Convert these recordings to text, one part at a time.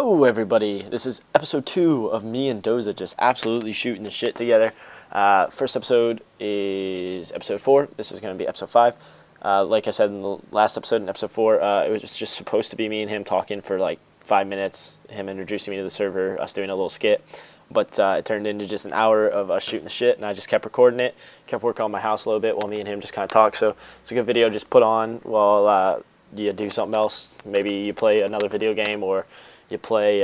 Hello everybody, this is episode 2 of me and Doza just absolutely shooting the shit together. First episode is episode 4, this is going to be episode 5. Like I said in the last episode, in episode 4, it was just supposed to be me and him talking for like 5 minutes, him introducing me to the server, us doing a little skit. But it turned into just an hour of us shooting the shit, and I just kept recording it, kept working on my house a little bit while me and him just kind of talk. So it's a good video just put on while you do something else. Maybe you play another video game or you play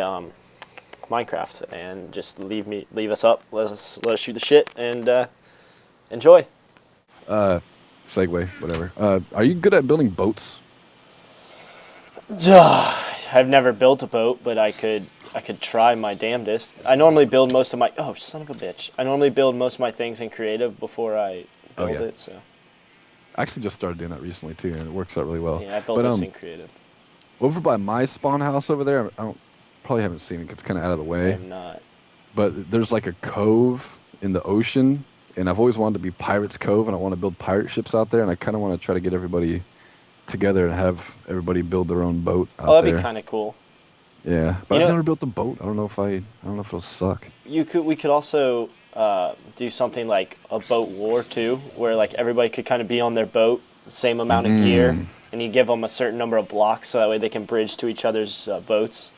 Minecraft, and just leave us up, let us shoot the shit, and enjoy. Segue, whatever. Are you good at building boats? I've never built a boat, but I could try my damnedest. I normally build most of my... Oh, son of a bitch. I normally build most of my things in creative before I build it, so... I actually just started doing that recently, too, and it works out really well. Yeah, I built this in creative. Over by my spawn house over there, probably haven't seen it because it's kind of out of the way. I have not. But there's like a cove in the ocean, and I've always wanted to be Pirates Cove, and I want to build pirate ships out there, and I kind of want to try to get everybody together and have everybody build their own boat out there. Oh, that'd be kind of cool. Yeah, but I've never built a boat. I don't know if it'll suck. We could also do something like a boat war too, where like everybody could kind of be on their boat, the same amount of gear, and you give them a certain number of blocks so that way they can bridge to each other's boats.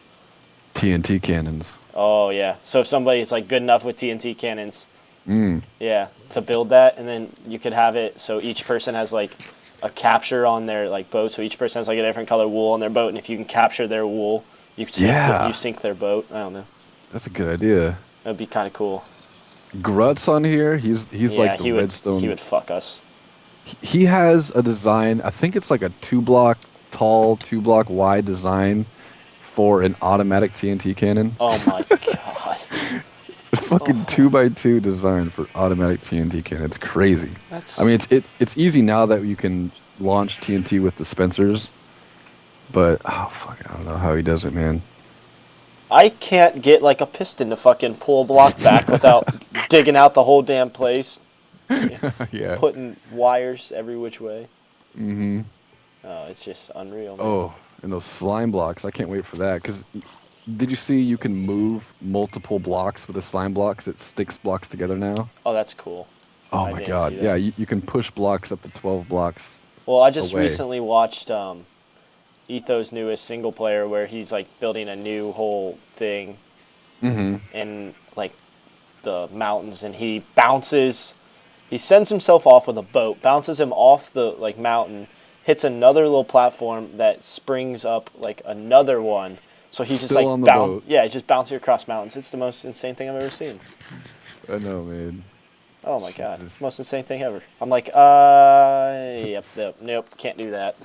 TNT cannons. Oh yeah. So if somebody's like good enough with TNT cannons, yeah, to build that, and then you could have it so each person has like a capture on their like boat. So each person has like a different color wool on their boat, and if you can capture their wool, you sink their boat. I don't know. That's a good idea. That'd be kind of cool. Grut's on here. He's like the redstone. He would fuck us. He has a design. I think it's like a 2-block tall, 2-block wide design for an automatic TNT cannon. Oh my god. A fucking 2x2 design for automatic TNT cannon. It's crazy. I mean, it's easy now that you can launch TNT with dispensers, but oh fuck, I don't know how he does it, man. I can't get like a piston to fucking pull a block back without digging out the whole damn place. Yeah. Putting wires every which way. Mm-hmm. Oh, it's just unreal, man. Oh, and those slime blocks. I can't wait for that. Because did you see you can move multiple blocks with a slime block? 'Cause it sticks blocks together now? Oh, that's cool. Oh my god. Yeah, you can push blocks up to 12 blocks. Well, I just recently watched E.05's newest single player where he's like building a new whole thing in like the mountains, and he sends himself off with a boat, bounces him off the like mountain, hits another little platform that springs up like another one. So he's just like just bouncing across mountains. It's the most insane thing I've ever seen. I know, man. Oh my god, most insane thing ever. I'm like, nope, can't do that.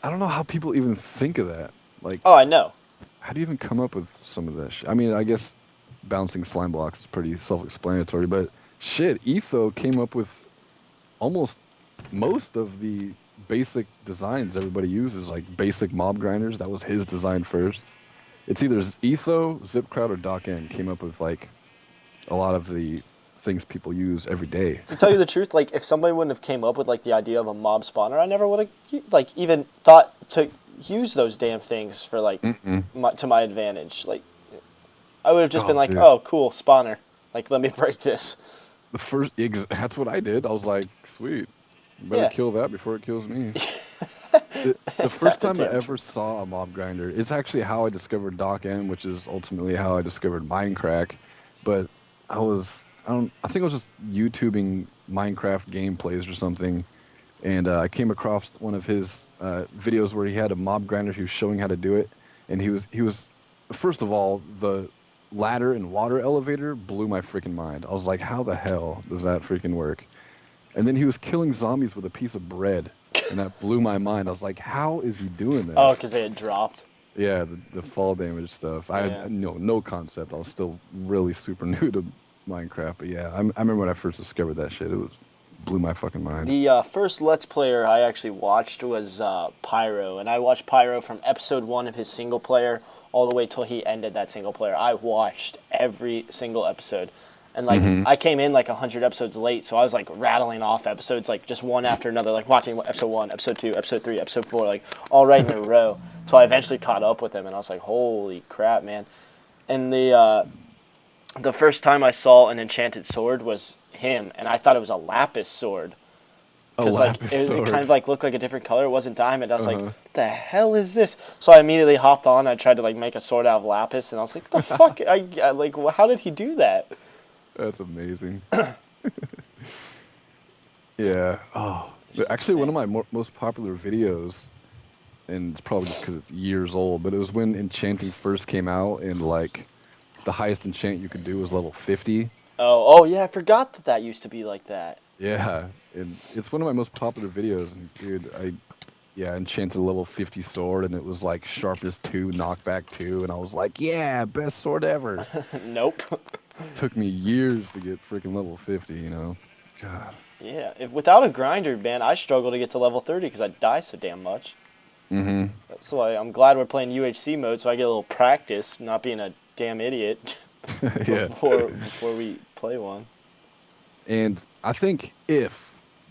I don't know how people even think of that. Like, oh, I know. How do you even come up with some of that shit? I mean, I guess bouncing slime blocks is pretty self-explanatory, but shit, Etho came up with almost most of the basic designs everybody uses, like basic mob grinders. That was his design first. It's either Etho, ZipCrowd, or DocN came up with like a lot of the things people use every day. To tell you the truth, like if somebody wouldn't have came up with like the idea of a mob spawner, I never would have like even thought to use those damn things for like to my advantage. Like I would have just been like, oh cool, spawner. Like let me break this. That's what I did. I was like, sweet, better kill that before it kills me. The first time I ever saw a mob grinder, it's actually how I discovered DocN, which is ultimately how I discovered Minecraft. But I think I was just YouTubing Minecraft gameplays or something, and I came across one of his videos where he had a mob grinder. He was showing how to do it, and he was first of all, the ladder and water elevator blew my freaking mind. I was like, how the hell does that freaking work? And then he was killing zombies with a piece of bread, and that blew my mind. I was like, how is he doing that? Oh, because they had dropped. Yeah, the fall damage stuff. I had no concept. I was still really super new to Minecraft, but yeah, I remember when I first discovered that shit. It blew my fucking mind. The first Let's Player I actually watched was Pyro, and I watched Pyro from episode 1 of his single player all the way till he ended that single player. I watched every single episode, and like I came in like 100 episodes late, so I was like rattling off episodes like just one after another, like watching episode 1, episode 2, episode 3, episode 4, like all right in a row. So I eventually caught up with him, and I was like, holy crap, man. And the first time I saw an enchanted sword was him, and I thought it was a lapis sword. Because like it kind of like looked like a different color. It wasn't diamond. I was like, "What the hell is this?" So I immediately hopped on. I tried to like make a sword out of lapis, and I was like, "What the fuck?" I like, how did he do that? That's amazing. Yeah. Oh, actually, insane. one of my most popular videos, and it's probably just because it's years old, but it was when enchanting first came out, and like the highest enchant you could do was level 50. Oh yeah, I forgot that used to be like that. Yeah, and it's one of my most popular videos. And dude, yeah, enchanted a level 50 sword, and it was like sharpness 2, knockback 2, and I was like, yeah, best sword ever. Nope. Took me years to get freaking level 50, you know. God. Yeah, without a grinder, man, I struggle to get to level 30 because I die so damn much. Mm-hmm. That's why I'm glad we're playing UHC mode, so I get a little practice, not being a damn idiot Yeah. before we play one. And I think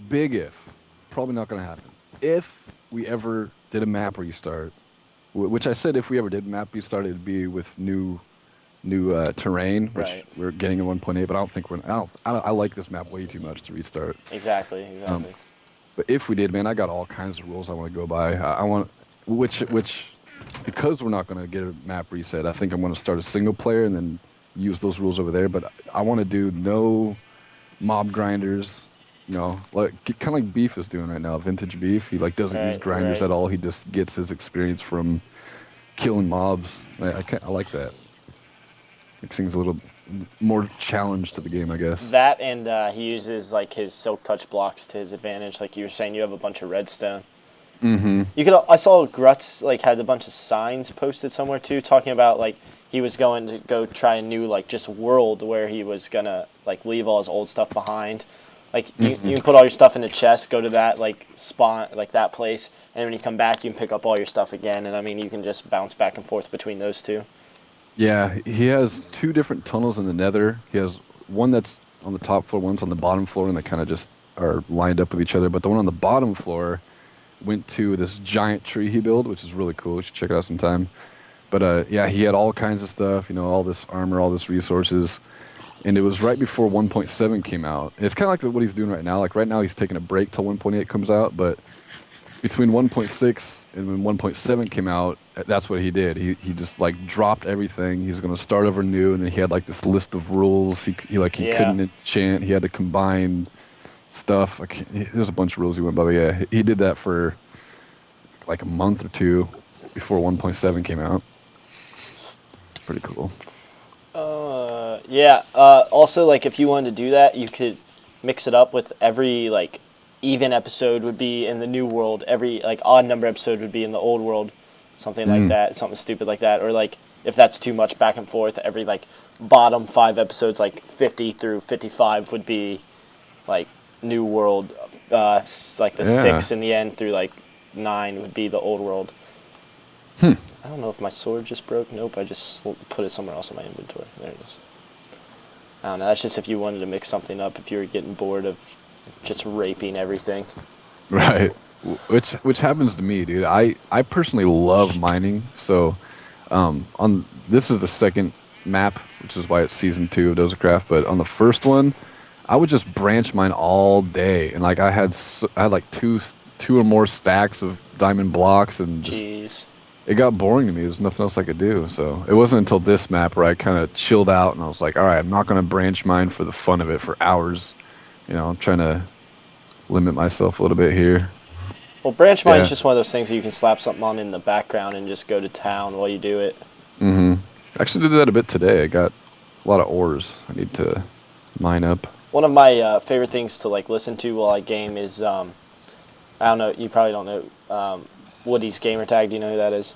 big if, probably not going to happen. If we ever did a map restart, which I said if we ever did map restart, it'd be with new terrain, which Right. we're getting in 1.8. But I don't think I like this map way too much to restart. Exactly. But if we did, man, I got all kinds of rules I want to go by. I want which because we're not going to get a map reset. I think I'm going to start a single player and then use those rules over there. But I want to do no mob grinders, you know, like kind of like Beef is doing right now. Vintage Beef, he like doesn't use grinders at all. He just gets his experience from killing mobs. I like that. Makes things a little more challenge to the game, I guess. That and he uses like his silk touch blocks to his advantage. Like you were saying, you have a bunch of redstone. Mm-hmm. I saw Gruts like had a bunch of signs posted somewhere too, talking about like he was going to go try a new like just world where he was gonna like leave all his old stuff behind. Like you can put all your stuff in a chest, go to that like spot, like that place, and when you come back, you can pick up all your stuff again. And I mean, you can just bounce back and forth between those two. Yeah, he has 2 different tunnels in the Nether. He has one that's on the top floor, one's on the bottom floor, and they kind of just are lined up with each other. But the one on the bottom floor went to this giant tree he built, which is really cool. You should check it out sometime. But yeah, he had all kinds of stuff, you know, all this armor, all this resources. And it was right before 1.7 came out. And it's kind of like what he's doing right now. Like right now he's taking a break till 1.8 comes out, but between 1.6 and when 1.7 came out, that's what he did. He just like dropped everything. He's going to start over new, and then he had like this list of rules. He couldn't enchant. He had to combine stuff. There's a bunch of rules he went by, but yeah, he did that for like a month or 2 before 1.7 came out. Pretty cool. Yeah. Also, like if you wanted to do that, you could mix it up with every like even episode would be in the new world. Every like odd number episode would be in the old world. Something like that. Something stupid like that. Or like if that's too much back and forth, every like bottom 5 episodes, like 50 through 55, would be like new world. Like the 6 in the end through like 9 would be the old world. I don't know if my sword just broke. Nope, I just put it somewhere else in my inventory. There it is. I don't know. That's just if you wanted to mix something up, if you were getting bored of just raping everything. Right. Which happens to me, dude. I personally love mining. So on this is the second map, which is why it's season 2 of DozaCraft. But on the first one, I would just branch mine all day, and like I had like two or more stacks of diamond blocks, and just, it got boring to me. There's nothing else I could do. So it wasn't until this map where I kind of chilled out, and I was like, all right, I'm not going to branch mine for the fun of it for hours. You know, I'm trying to limit myself a little bit here. Well, branch mine's just one of those things that you can slap something on in the background and just go to town while you do it. I actually did that a bit today. I got a lot of ores I need to mine up. One of my favorite things to like listen to while I game is I don't know, you probably don't know Woody's Gamertag. Do you know who that is?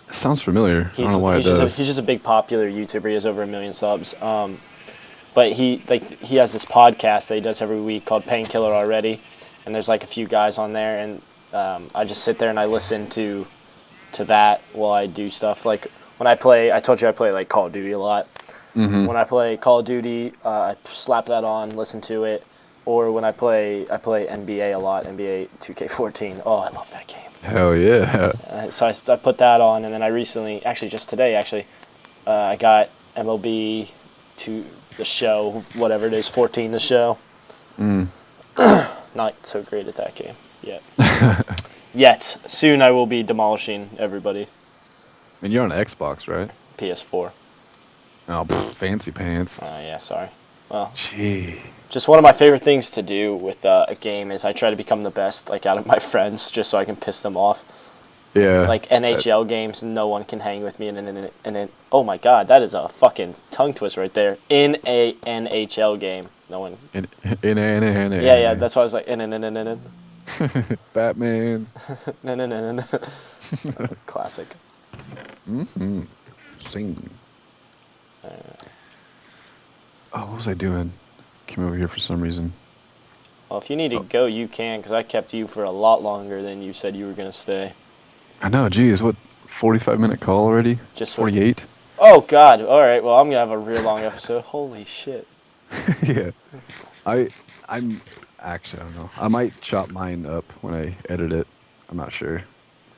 It sounds familiar. I don't know why it does. He's just a big popular YouTuber. He has over 1 million subs. But he has this podcast that he does every week called Painkiller Already, and there's like a few guys on there, and I just sit there and I listen to that while I do stuff. Like when I told you I play like Call of Duty a lot. When I play Call of Duty, I slap that on, listen to it. Or when I play NBA a lot, NBA 2K14. Oh, I love that game. Hell yeah. So I put that on, and then I recently, actually just today, I got MLB to the show, whatever it is, 14 the show. Mm. Not so great at that game yet. Yet. Soon I will be demolishing everybody. And you're on Xbox, right? PS4. Oh, fancy pants. Yeah, sorry. Well, Gee. just one of my favorite things to do with a game is I try to become the best, like, out of my friends, just so I can piss them off. Yeah. Like NHL games, no one can hang with me, and then oh my god, that is a fucking tongue twist right there. In a NHL game, no one. Yeah, that's why I was like in. Batman. Classic. Mm-hmm. Sing. Oh, what was I doing? Came over here for some reason. Well, if you need to go, you can, because I kept you for a lot longer than you said you were gonna stay. I know, geez, what, 45-minute call already? Just 48? Oh, God. All right, well, I'm going to have a real long episode. Holy shit. Yeah. I'm actually, I don't know. I might chop mine up when I edit it. I'm not sure.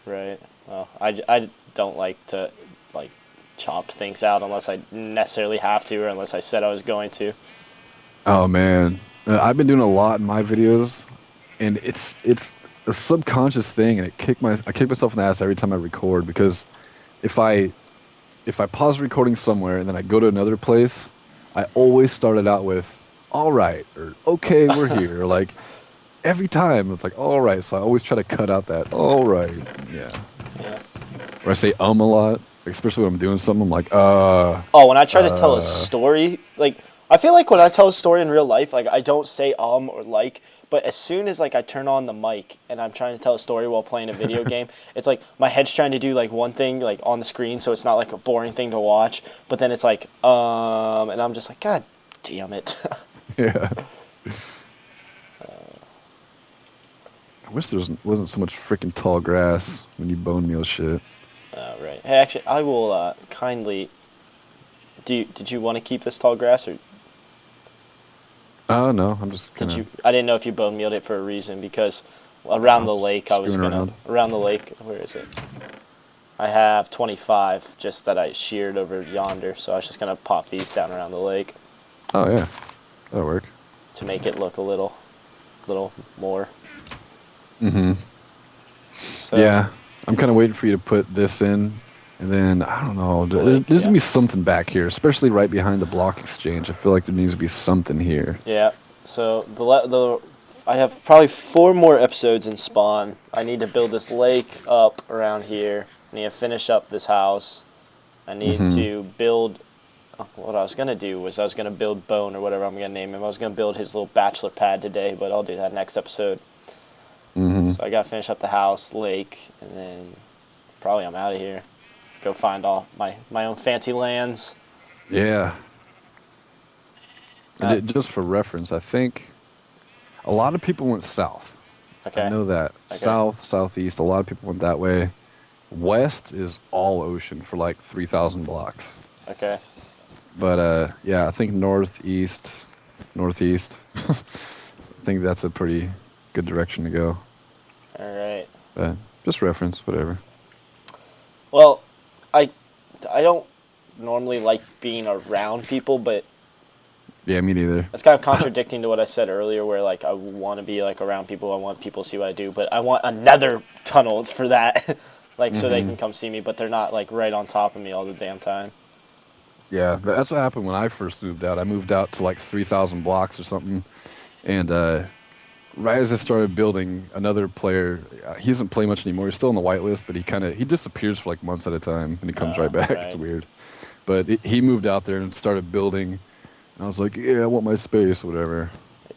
Right. Well, I don't like to, like, chop things out unless I necessarily have to or unless I said I was going to. Oh, man. I've been doing a lot in my videos, and it's a subconscious thing, and I kick myself in the ass every time I record, because if I pause recording somewhere and then I go to another place, I always start it out with all right or okay, we're here. Or like every time it's like all right, so I always try to cut out that all right. Yeah. Or I say a lot, especially when I'm doing something. I'm like oh, when I try to tell a story, like I feel like when I tell a story in real life, like I don't say or like. But as soon as like I turn on the mic and I'm trying to tell a story while playing a video game, it's like my head's trying to do like one thing like on the screen, so it's not like a boring thing to watch. But then it's like and I'm just like, God damn it. Yeah. I wish there wasn't so much freaking tall grass when you bone meal shit. Right. Hey, actually, I will kindly. Did you want to keep this tall grass or? Oh no, I'm just. Did you? I didn't know if you bone mealed it for a reason because around the lake I was gonna around the lake. Where is it? I have 25 just that I sheared over yonder, so I was just gonna pop these down around the lake. Oh yeah, that'll work. To make it look a little more. Mm-hmm. So, yeah, I'm kind of waiting for you to put this in, and then I don't know. There's gonna be something back here, especially right behind the block exchange. I feel like there needs to be something here. Yeah. So I have probably 4 more episodes in Spawn. I need to build this lake up around here. I need to finish up this house. I need to build. What I was gonna do was I was gonna build Bone or whatever I'm gonna name him. I was gonna build his little bachelor pad today, but I'll do that next episode. So I gotta finish up the house, lake, and then probably I'm out of here. Go find all my own fancy lands. Yeah. And just for reference, I think a lot of people went south. Okay. I know that. Okay. South, southeast, a lot of people went that way. West is all ocean for like 3,000 blocks. Okay. But yeah, I think northeast. I think that's a pretty good direction to go. All right. Just reference, whatever. Well, I don't normally like being around people, but yeah, me neither. It's kind of contradicting to what I said earlier, where like I want to be like around people, I want people to see what I do, but I want another tunnel for that, like so they can come see me, but they're not like right on top of me all the damn time. Yeah, that's what happened when I first moved out. I moved out to like 3,000 blocks or something, and right as I started building, another player, he doesn't play much anymore. He's still on the whitelist, but he disappears for like months at a time, and he comes right back. Right. It's weird. But he moved out there and started building, and I was like, yeah, I want my space, whatever.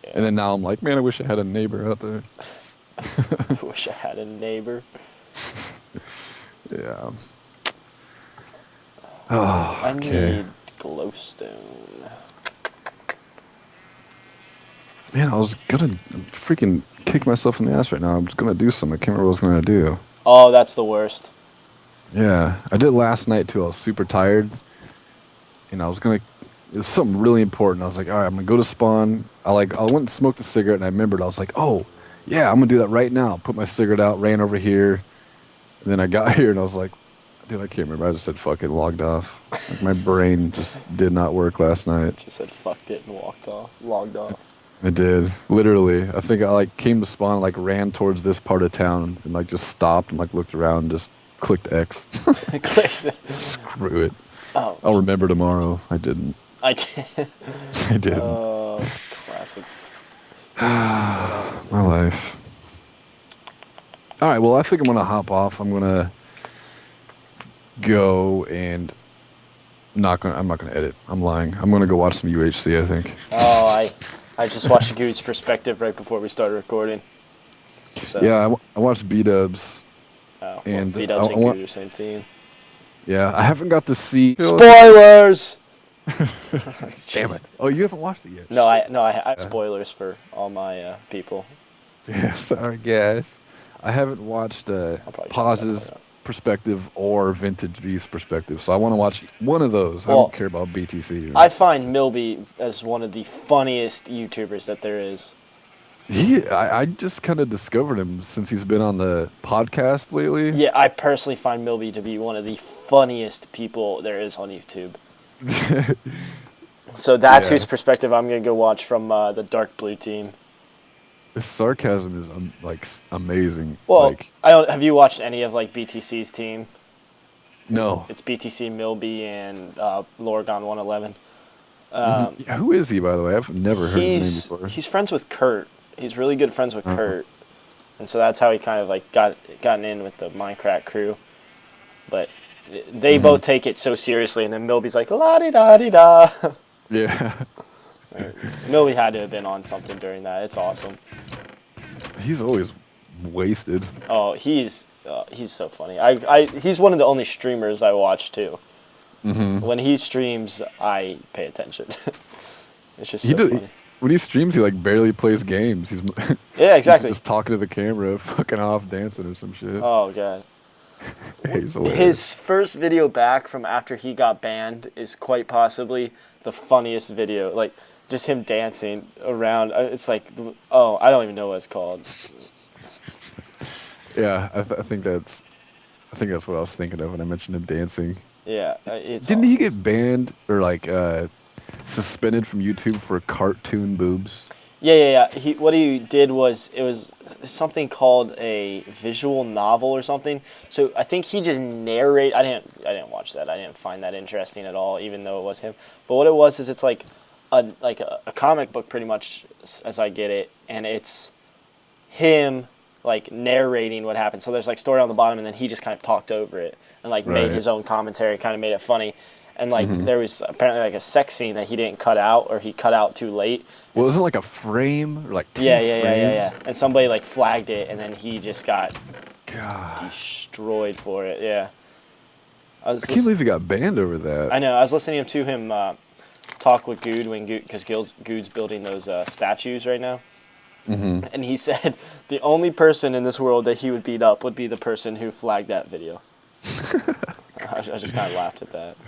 Yeah. And then now I'm like, man, I wish I had a neighbor out there. I wish I had a neighbor. Yeah. I need glowstone. Man, I was gonna freaking kick myself in the ass right now. I was gonna do something. I can't remember what I was gonna do. Oh, that's the worst. Yeah, I did last night too. I was super tired, and I was gonna. It's something really important. I was like, all right, I'm gonna go to spawn. I went and smoked a cigarette, and I remembered. I was like, oh, yeah, I'm gonna do that right now. Put my cigarette out, ran over here, And then I got here and I was like, dude, I can't remember. I just said fuck it, logged off. Like my brain just did not work last night. Just said fucked it and walked off, logged off. I did, literally. I think I like came to spawn, like ran towards this part of town and like just stopped and like looked around and just clicked X. Screw it. Oh. I'll remember tomorrow. I didn't. I did. I didn't. Oh, classic. My life. All right, well, I think I'm gonna hop off. I'm gonna go and I'm not gonna edit. I'm lying. I'm gonna go watch some UHC, I think. Oh, I just watched Good's perspective right before we started recording. So. Yeah, I watched B-Dubs. Oh, and B-Dubs and Good are the same team. Yeah, I haven't got to see... Spoilers! Damn it. Oh, you haven't watched it yet? No, I have spoilers for all my people. Yeah, sorry, guys. I haven't watched Paz's perspective or Vintage V's perspective, so I want to watch one of those. Well, I don't care about BTC. I find Milby as one of the funniest YouTubers that there is. I just kind of discovered him since he's been on the podcast lately. Yeah, I personally find Milby to be one of the funniest people there is on YouTube. So that's whose perspective I'm going to go watch from the Dark Blue team. His sarcasm is like amazing. Well, like, have you watched any of like BTC's team? No. It's BTC, Milby, and Lorgon 111. Who is he, by the way? I've never heard his name before. He's friends with Kurt. He's really good friends with Kurt, and so that's how he kind of like gotten in with the Minecraft crew. But they both take it so seriously, and then Milby's like la di da di da. Yeah. Milby had to have been on something during that. It's awesome. He's always wasted. Oh, he's so funny. He's one of the only streamers I watch too. When he streams, I pay attention. It's just so funny. When he streams, he like barely plays games. He's yeah, exactly. He's just talking to the camera, fucking off, dancing or some shit. Oh god. His first video back from after he got banned is quite possibly the funniest video. Like just him dancing around. It's like, oh, I don't even know what it's called. Yeah, I think that's what I was thinking of when I mentioned him dancing. Yeah, it's Didn't he get banned or like suspended from YouTube for cartoon boobs? Yeah. What he did was, it was something called a visual novel or something. So I think he just narrate. I didn't watch that. I didn't find that interesting at all, even though it was him. But what it was is it's like a comic book pretty much, as I get it, and it's him like narrating what happened. So there's like story on the bottom, and then he just kind of talked over it and like made his own commentary, kind of made it funny. And like there was apparently like a sex scene that he didn't cut out, or he cut out too late. Well, was it like a frame or like two yeah. And somebody like flagged it, and then he just got destroyed for it. Yeah. I can't believe he got banned over that. I know. I was listening to him talk with Good because Good's building those statues right now. And he said the only person in this world that he would beat up would be the person who flagged that video. I just kind of laughed at that.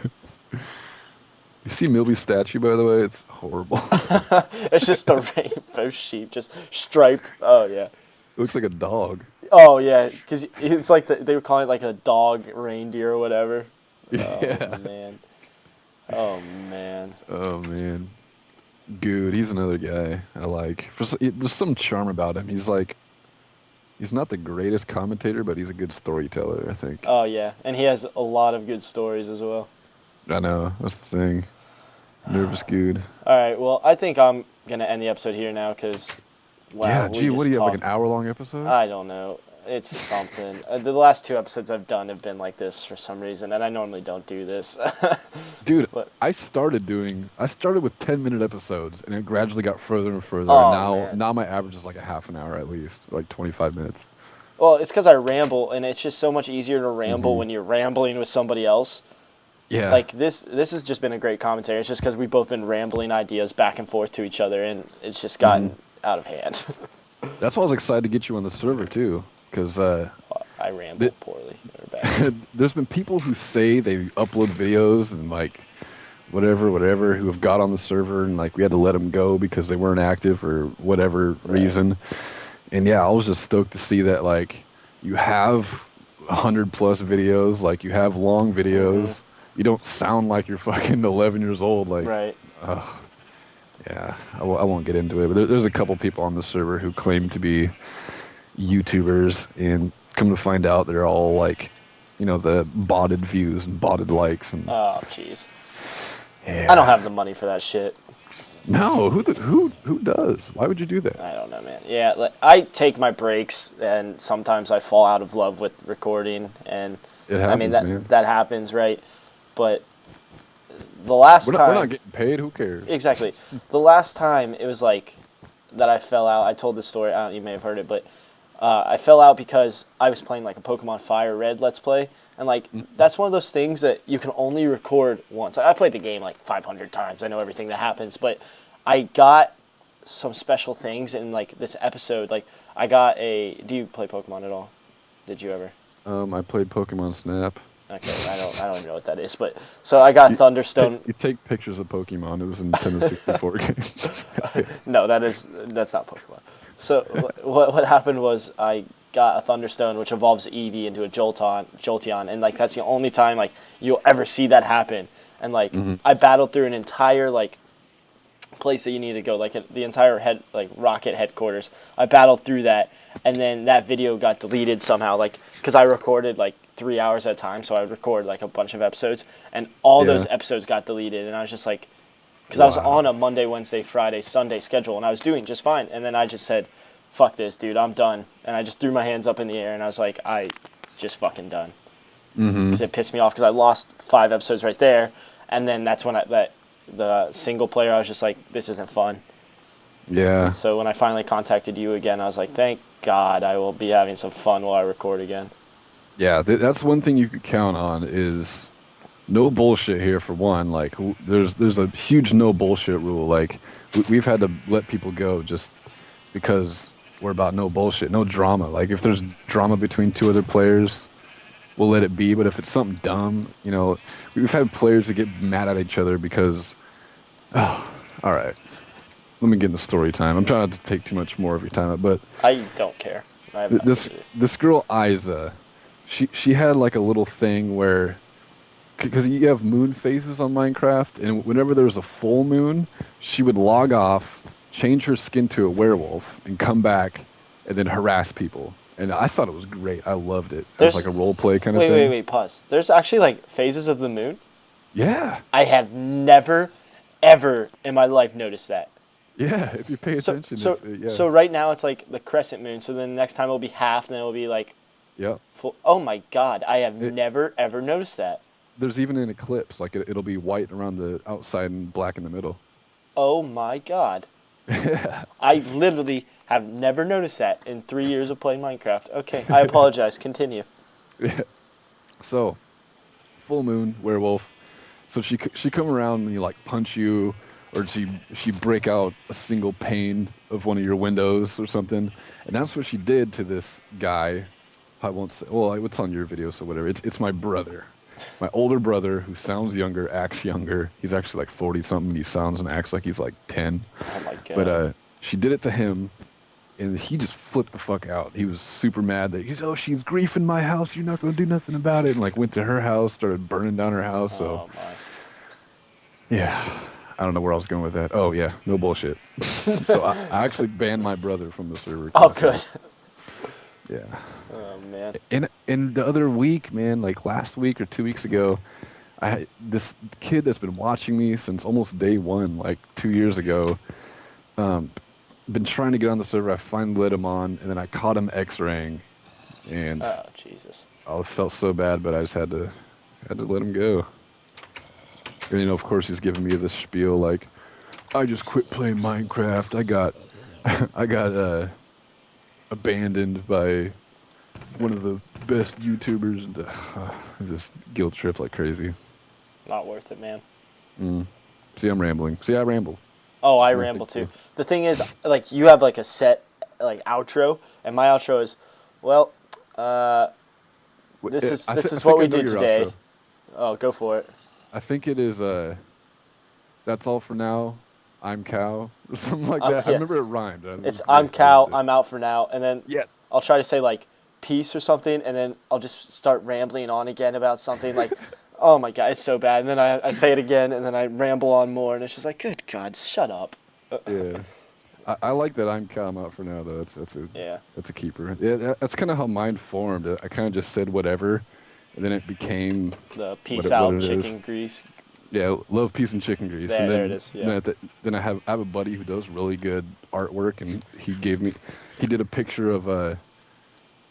You see Milby's statue, by the way? It's horrible. It's just a rainbow sheep, just striped. Oh, yeah. It looks like a dog. Oh, yeah, because it's like they were calling it like a dog reindeer or whatever. Yeah. Oh, man. Oh, man. Good. He's another guy I like. There's some charm about him. He's not the greatest commentator, but he's a good storyteller, I think. Oh, yeah. And he has a lot of good stories as well. I know. That's the thing. Nervous Good. All right. Well, I think I'm going to end the episode here now because, wow. Yeah, gee, what do you have, like an hour-long episode? I don't know. It's something. The last 2 episodes I've done have been like this for some reason, and I normally don't do this. Dude, I started with 10-minute episodes, and it gradually got further and further. Oh, and now my average is like a half an hour at least, like 25 minutes. Well, it's because I ramble, and it's just so much easier to ramble when you're rambling with somebody else. Yeah. Like, this has just been a great commentary. It's just because we've both been rambling ideas back and forth to each other, and it's just gotten out of hand. That's why I was excited to get you on the server, too. Because I ramble poorly or bad. There's been people who say they upload videos and like whatever who have got on the server and like we had to let them go because they weren't active or whatever reason. And yeah, I was just stoked to see that like you have 100 plus videos. Like you have long videos. You don't sound like you're fucking 11 years old. Like, Right. yeah, I won't get into it. But there's a couple people on the server who claim to be YouTubers, and come to find out they're all like, the botted views and botted likes and. Oh, jeez. Yeah. I don't have the money for that shit. No, who does? Why would you do that? I don't know, man. Yeah, like, I take my breaks, and sometimes I fall out of love with recording, and It happens, I mean man. that happens, right? But the last time We're not getting paid. Who cares? exactly. The last time it was like that I fell out. I told this story. You may have heard it, but I fell out because I was playing like a Pokemon Fire Red Let's Play, and like that's one of those things that you can only record once. I played the game like 500 times. I know everything that happens, but I got some special things in like this episode. Like I got a. Do you play Pokemon at all? Did you ever? I played Pokemon Snap. Okay, I don't even know what that is, but so I got Thunderstone. You take pictures of Pokemon. It was a Nintendo 64 game. No, that's not Pokemon. So what happened was I got a Thunderstone, which evolves Eevee into a Jolteon, and like that's the only time like you'll ever see that happen. And like I battled through an entire like place that you need to go, like the entire Rocket headquarters. I battled through that, and then that video got deleted somehow, like because I recorded like 3 hours at a time, so I would record like a bunch of episodes, and all those episodes got deleted, and I was just like, because I was on a Monday, Wednesday, Friday, Sunday schedule, and I was doing just fine, and then I just said, fuck this, dude, I'm done, and I just threw my hands up in the air, and I was like, I just fucking done, because it pissed me off, because I lost 5 episodes right there, and then that's when the single player, I was just like, this isn't fun. Yeah. So when I finally contacted you again, I was like, thank God I will be having some fun while I record again. Yeah, that's one thing you could count on is no bullshit here for one. Like there's a huge no bullshit rule. Like we've had to let people go just because we're about no bullshit, no drama. Like if there's drama between 2 other players, we'll let it be. But if it's something dumb, we've had players that get mad at each other because, all right, let me get into story time. I'm trying not to take too much more of your time, but I don't care. This girl Isa, she had like a little thing where, because you have moon phases on Minecraft, and whenever there was a full moon, she would log off, change her skin to a werewolf, and come back, and then harass people. And I thought it was great. I loved it. It was like a role play kind of thing. Wait, pause. There's actually like phases of the moon? Yeah. I have never, ever in my life noticed that. Yeah, if you pay attention. So right now it's like the crescent moon, so then the next time it'll be half, and then it'll be like full. Oh my God, I have never, ever noticed that. There's even an eclipse, like it'll be white around the outside and black in the middle. Oh my God. Yeah. I literally have never noticed that in 3 years of playing Minecraft. Okay, I apologize. Continue. Yeah. So, full moon, werewolf. So she come around and like punch you, or she break out a single pane of one of your windows or something. And that's what she did to this guy. I won't say. Well, it's on your video, so whatever. It's my brother. My older brother, who sounds younger, acts younger. He's actually like 40-something. He sounds and acts like he's like 10. Oh my God. But she did it to him, and he just flipped the fuck out. He was super mad that she's griefing my house. You're not gonna do nothing about it. And like went to her house, started burning down her house. So, yeah, I don't know where I was going with that. Oh yeah, no bullshit. So I actually banned my brother from the server. Oh good. Yeah. Oh man. And the other week, man, like last week or 2 weeks ago, this kid that's been watching me since almost day one, like 2 years ago, been trying to get on the server. I finally let him on, and then I caught him X-raying, and oh Jesus. I felt so bad, but I just had to let him go. And of course, he's giving me this spiel like, I just quit playing Minecraft. I got abandoned by one of the best YouTubers, and just guilt trip like crazy. Not worth it, man. See, I'm rambling. See, I ramble. Oh, I ramble too. The thing is, like, you have like a set like outro, and my outro is, well, this is what we did today. Outro. Oh, go for it. I think it is. That's all for now. I'm Cow or something like that. Yeah. I remember it rhymed. I'm Cow. I'm out for now, and then yes, I'll try to say like peace or something, and then I'll just start rambling on again about something like, oh my God, it's so bad. And then I say it again, and then I ramble on more, and it's just like, good God, shut up. Yeah. I like that I'm calm out for now though. Yeah. That's a keeper. Yeah, that's kind of how mine formed. I kind of just said whatever, and then it became The what peace what out it is. chicken grease. Yeah, love, peace, and chicken grease. And There it then is. Yeah. then I have a buddy who does really good artwork, and he did a picture of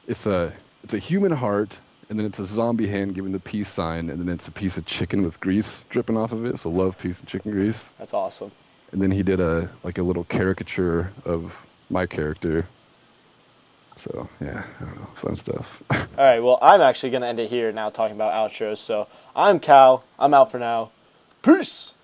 it's a human heart, and then it's a zombie hand giving the peace sign, and then it's a piece of chicken with grease dripping off of it. So love, peace, and chicken grease. That's awesome. And then he did a little caricature of my character. So yeah, I don't know, fun stuff. All right, well, I'm actually going to end it here now talking about outros. So I'm Cal. I'm out for now. Peace!